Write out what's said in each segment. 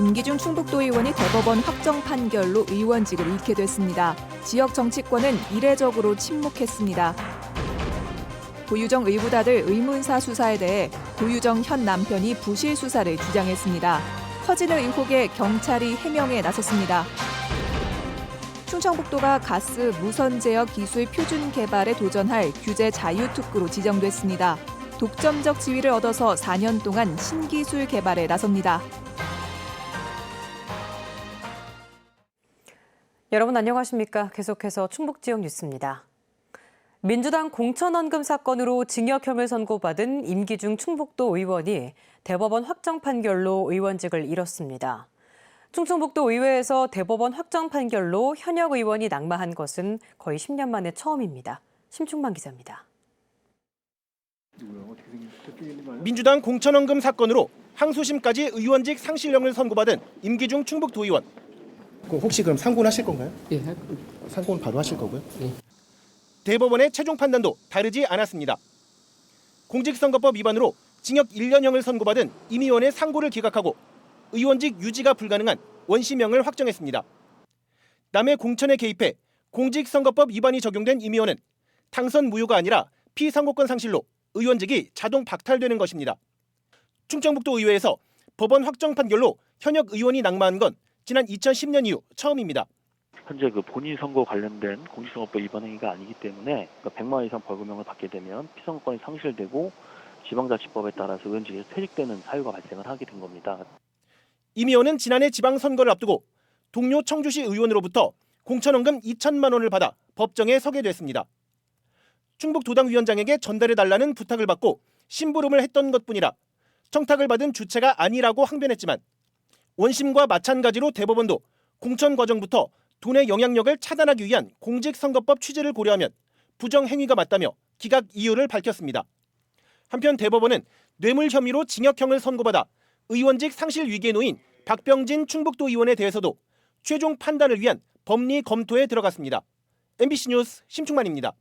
임기중 충북도의원이 대법원 확정 판결로 의원직을 잃게 됐습니다. 지역 정치권은 이례적으로 침묵했습니다. 도유정 의붓아들 의문사 수사에 대해 도유정 현 남편이 부실 수사를 주장했습니다. 커지는 의혹에 경찰이 해명에 나섰습니다. 충청북도가 가스 무선 제어 기술 표준 개발에 도전할 규제 자유특구로 지정됐습니다. 독점적 지위를 얻어서 4년 동안 신기술 개발에 나섭니다. 여러분 안녕하십니까? 계속해서 충북 지역 뉴스입니다. 민주당 공천원금 사건으로 징역형을 선고받은 임기중 충북도 의원이 대법원 확정 판결로 의원직을 잃었습니다. 충청북도 의회에서 대법원 확정 판결로 현역 의원이 낙마한 것은 거의 10년 만에 처음입니다. 심충만 기자입니다. 민주당 공천원금 사건으로 항소심까지 의원직 상실령을 선고받은 임기중 충북도의원. 혹시 그럼 상고는 하실 건가요? 예. 상고는 바로 하실 거고요? 예. 대법원의 최종 판단도 다르지 않았습니다. 공직선거법 위반으로 징역 1년형을 선고받은 임 의원의 상고를 기각하고 의원직 유지가 불가능한 원심형을 확정했습니다. 남의 공천에 개입해 공직선거법 위반이 적용된 임 의원은 당선 무효가 아니라 피선거권 상실로 의원직이 자동 박탈되는 것입니다. 충청북도 의회에서 법원 확정 판결로 현역 의원이 낙마한 건 지난 2010년 이후 처음입니다. 현재 본인 선거 관련된 공직선거법 위반 행위가 아니기 때문에 100만 원 이상 벌금형을 받게 되면 피선거권이 상실되고 지방자치법에 따라서 의원직에서 퇴직되는 사유가 발생을 하게 된 겁니다. 임 의원은 지난해 지방선거를 앞두고 동료 청주시 의원으로부터 공천원금 2천만 원을 받아 법정에 서게 됐습니다. 충북도당위원장에게 전달해달라는 부탁을 받고 심부름을 했던 것뿐이라 청탁을 받은 주체가 아니라고 항변했지만 원심과 마찬가지로 대법원도 공천 과정부터 돈의 영향력을 차단하기 위한 공직선거법 취지를 고려하면 부정행위가 맞다며 기각 이유를 밝혔습니다. 한편 대법원은 뇌물 혐의로 징역형을 선고받아 의원직 상실 위기에 놓인 박병진 충북도 의원에 대해서도 최종 판단을 위한 법리 검토에 들어갔습니다. MBC 뉴스 심충만입니다.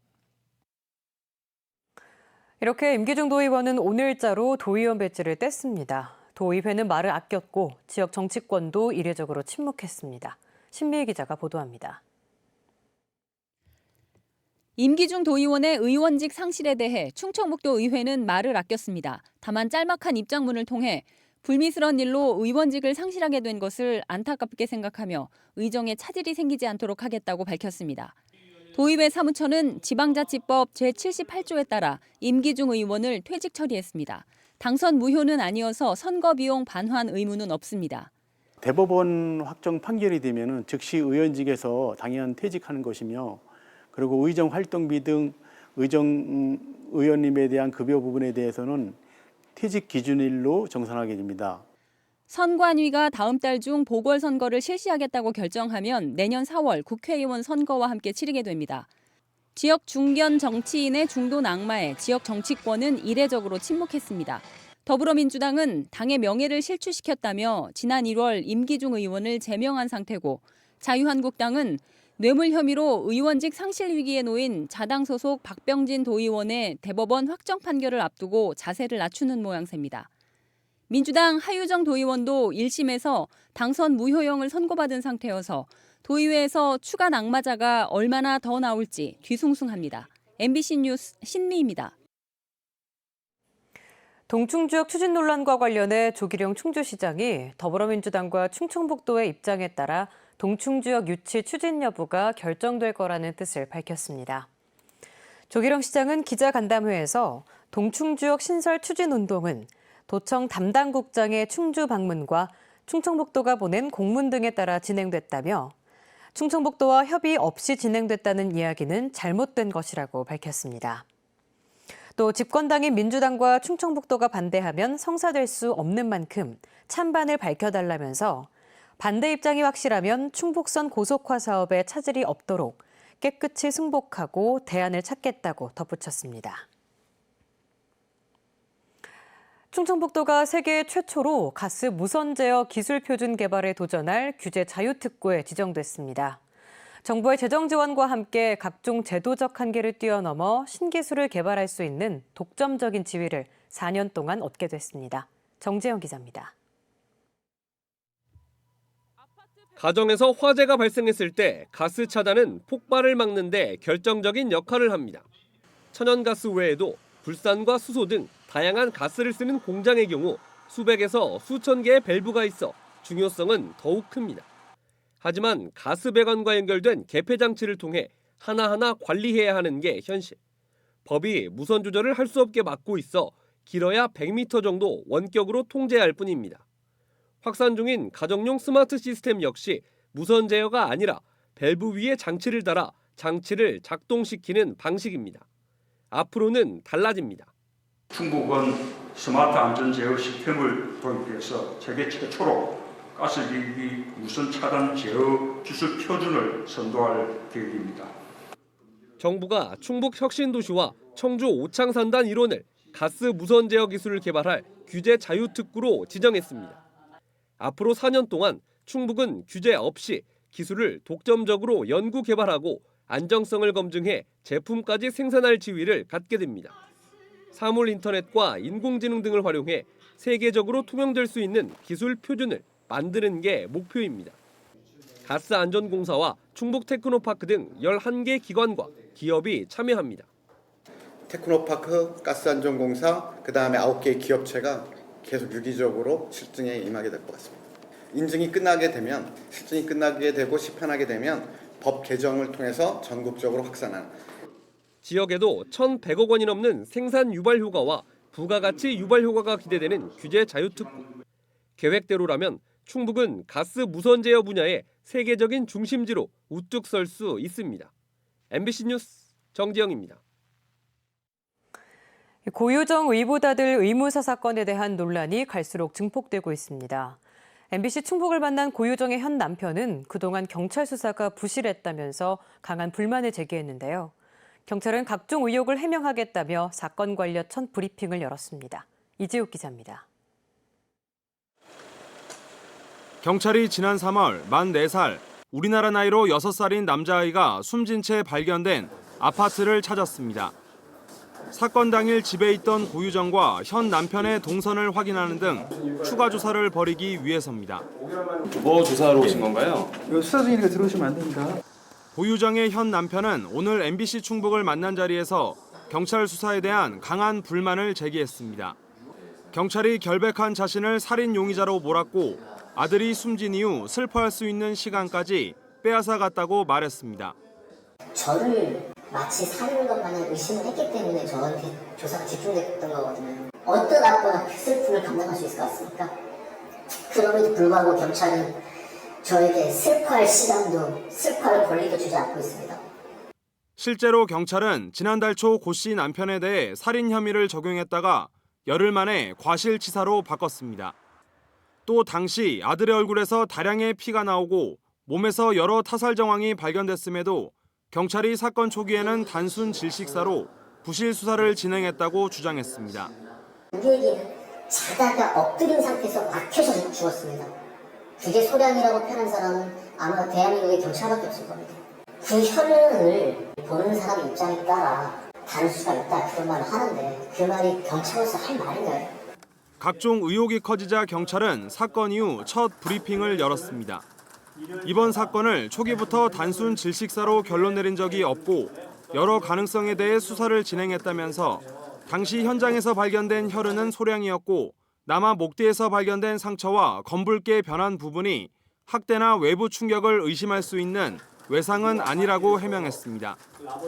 이렇게 임기중 도의원은 오늘자로 도의원 배지를 뗐습니다. 도의회는 말을 아꼈고 지역 정치권도 이례적으로 침묵했습니다. 신미희 기자가 보도합니다. 임기중 도의원의 의원직 상실에 대해 충청북도 의회는 말을 아꼈습니다. 다만 짤막한 입장문을 통해 불미스러운 일로 의원직을 상실하게 된 것을 안타깝게 생각하며 의정에 차질이 생기지 않도록 하겠다고 밝혔습니다. 도의회 사무처는 지방자치법 제78조에 따라 임기중 의원을 퇴직 처리했습니다. 당선 무효는 아니어서 선거비용 반환 의무는 없습니다. 대법원 확정 판결이 되면 즉시 의원직에서 당연 퇴직하는 것이며 그리고 의정 활동비 등 의정 의원님에 대한 급여 부분에 대해서는 퇴직 기준일로 정산하게 됩니다. 선관위가 다음 달 중 보궐선거를 실시하겠다고 결정하면 내년 4월 국회의원 선거와 함께 치르게 됩니다. 지역 중견 정치인의 중도 낙마에 지역 정치권은 이례적으로 침묵했습니다. 더불어민주당은 당의 명예를 실추시켰다며 지난 1월 임기중 의원을 제명한 상태고 자유한국당은 뇌물 혐의로 의원직 상실 위기에 놓인 자당 소속 박병진 도의원의 대법원 확정 판결을 앞두고 자세를 낮추는 모양새입니다. 민주당 하유정 도의원도 1심에서 당선 무효형을 선고받은 상태여서 도의회에서 추가 낙마자가 얼마나 더 나올지 뒤숭숭합니다. MBC 뉴스 신미입니다. 동충지역 추진 논란과 관련해 조기령 충주시장이 더불어민주당과 충청북도의 입장에 따라 동충지역 유치 추진 여부가 결정될 거라는 뜻을 밝혔습니다. 조기령 시장은 기자간담회에서 동충지역 신설 추진 운동은 도청 담당국장의 충주 방문과 충청북도가 보낸 공문 등에 따라 진행됐다며 충청북도와 협의 없이 진행됐다는 이야기는 잘못된 것이라고 밝혔습니다. 또 집권당인 민주당과 충청북도가 반대하면 성사될 수 없는 만큼 찬반을 밝혀달라면서 반대 입장이 확실하면 충북선 고속화 사업에 차질이 없도록 깨끗이 승복하고 대안을 찾겠다고 덧붙였습니다. 충청북도가 세계 최초로 가스 무선 제어 기술 표준 개발에 도전할 규제 자유특구에 지정됐습니다. 정부의 재정 지원과 함께 각종 제도적 한계를 뛰어넘어 신기술을 개발할 수 있는 독점적인 지위를 4년 동안 얻게 됐습니다. 정재영 기자입니다. 가정에서 화재가 발생했을 때 가스 차단은 폭발을 막는 데 결정적인 역할을 합니다. 천연가스 외에도 불산과 수소 등 다양한 가스를 쓰는 공장의 경우 수백에서 수천 개의 밸브가 있어 중요성은 더욱 큽니다. 하지만 가스 배관과 연결된 개폐 장치를 통해 하나하나 관리해야 하는 게 현실. 법이 무선 조절을 할 수 없게 막고 있어 길어야 100m 정도 원격으로 통제할 뿐입니다. 확산 중인 가정용 스마트 시스템 역시 무선 제어가 아니라 밸브 위에 장치를 달아 장치를 작동시키는 방식입니다. 앞으로는 달라집니다. 충북은 스마트 안전 제어 시스템을 도입해서 세계 최초로 가스기기 무선 차단 제어 기술 표준을 선도할 계획입니다. 정부가 충북 혁신도시와 청주 오창산단 일원을 가스 무선 제어 기술을 개발할 규제 자유특구로 지정했습니다. 앞으로 4년 동안 충북은 규제 없이 기술을 독점적으로 연구 개발하고 안정성을 검증해 제품까지 생산할 지위를 갖게 됩니다. 사물 인터넷과 인공지능 등을 활용해 세계적으로 통용될 수 있는 기술 표준을 만드는 게 목표입니다. 가스안전공사와 충북테크노파크 등 11개 기관과 기업이 참여합니다. 테크노파크, 가스안전공사, 그다음에 9개의 기업체가 계속 유기적으로 실증에 임하게 될 것 같습니다. 인증이 끝나게 되면, 실증이 끝나게 되고 시판하게 되면 법 개정을 통해서 전국적으로 확산하는. 지역에도 1,100억 원이 넘는 생산 유발 효과와 부가가치 유발 효과가 기대되는 규제 자유특구. 계획대로라면 충북은 가스 무선 제어 분야의 세계적인 중심지로 우뚝 설 수 있습니다. MBC 뉴스 정지영입니다. 고유정 의보다들 의무사 사건에 대한 논란이 갈수록 증폭되고 있습니다. MBC 충북을 만난 고유정의 현 남편은 그동안 경찰 수사가 부실했다면서 강한 불만을 제기했는데요. 경찰은 각종 의혹을 해명하겠다며 사건 관련 첫 브리핑을 열었습니다. 이재욱 기자입니다. 경찰이 지난 3월 44살, 우리나라 나이로 6살인 남자아이가 숨진 채 발견된 아파트를 찾았습니다. 사건 당일 집에 있던 고유정과 현 남편의 동선을 확인하는 등 추가 조사를 벌이기 위해서입니다. 뭐 조사하러 오신 건가요? 수사 중이니까 들어오시면 안 됩니다. 고유정의 현 남편은 오늘 MBC 충북을 만난 자리에서 경찰 수사에 대한 강한 불만을 제기했습니다. 경찰이 결백한 자신을 살인 용의자로 몰았고 아들이 숨진 이후 슬퍼할 수 있는 시간까지 빼앗아 갔다고 말했습니다. 저를 마치 살인인 것 마냥 의심을 했기 때문에 저한테 조사가 집중됐던 거거든요. 어떤 아빠가 그 슬픔을 감당할 수 있을 것 같습니까? 그럼에도 불구하고 경찰은 저에게 슬퍼할 시간도 슬퍼할 권리도 주지 않고 있습니다. 실제로 경찰은 지난달 초 고 씨 남편에 대해 살인 혐의를 적용했다가 열흘 만에 과실치사로 바꿨습니다. 또 당시 아들의 얼굴에서 다량의 피가 나오고 몸에서 여러 타살 정황이 발견됐음에도 경찰이 사건 초기에는 단순 질식사로 부실 수사를 진행했다고 주장했습니다. 우리에게는 자다가 엎드린 상태에서 막혀서 죽었습니다. 그게 소량이라고 표현한 사람은 아마 대한민국의 경찰밖에 없을 겁니다. 그 현을 보는 사람 입장에 따라 다를 수가 있다 그런 말을 하는데 그 말이 경찰로서 할 말인가요? 각종 의혹이 커지자 경찰은 사건 이후 첫 브리핑을 열었습니다. 이번 사건을 초기부터 단순 질식사로 결론 내린 적이 없고 여러 가능성에 대해 수사를 진행했다면서 당시 현장에서 발견된 혈흔은 소량이었고 남아 목뒤에서 발견된 상처와 검붉게 변한 부분이 학대나 외부 충격을 의심할 수 있는 외상은 아니라고 해명했습니다.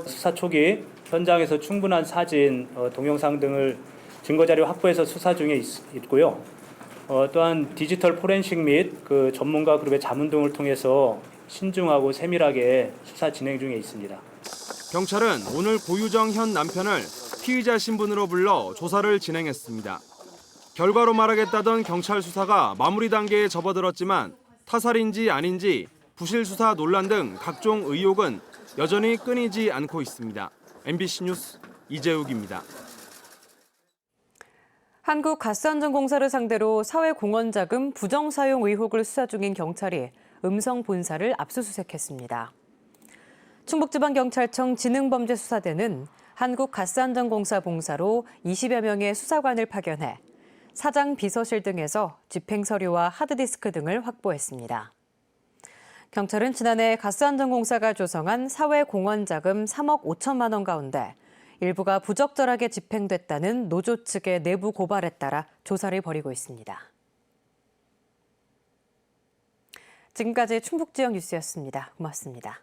수사 초기 현장에서 충분한 사진, 동영상 등을 증거자료 확보해서 수사 중에 있고요. 또한 디지털 포렌식 및 그 전문가 그룹의 자문 등을 통해서 신중하고 세밀하게 수사 진행 중에 있습니다. 경찰은 오늘 고유정 현 남편을 피의자 신분으로 불러 조사를 진행했습니다. 결과로 말하겠다던 경찰 수사가 마무리 단계에 접어들었지만 타살인지 아닌지 부실 수사 논란 등 각종 의혹은 여전히 끊이지 않고 있습니다. MBC 뉴스 이재욱입니다. 한국가스안전공사를 상대로 사회공헌자금 부정사용 의혹을 수사 중인 경찰이 음성 본사를 압수수색했습니다. 충북지방경찰청 지능범죄수사대는 한국가스안전공사 봉사로 20여 명의 수사관을 파견해 사장 비서실 등에서 집행서류와 하드디스크 등을 확보했습니다. 경찰은 지난해 가스안전공사가 조성한 사회공헌자금 3억 5천만 원 가운데 일부가 부적절하게 집행됐다는 노조 측의 내부 고발에 따라 조사를 벌이고 있습니다. 지금까지 충북 지역 뉴스였습니다. 고맙습니다.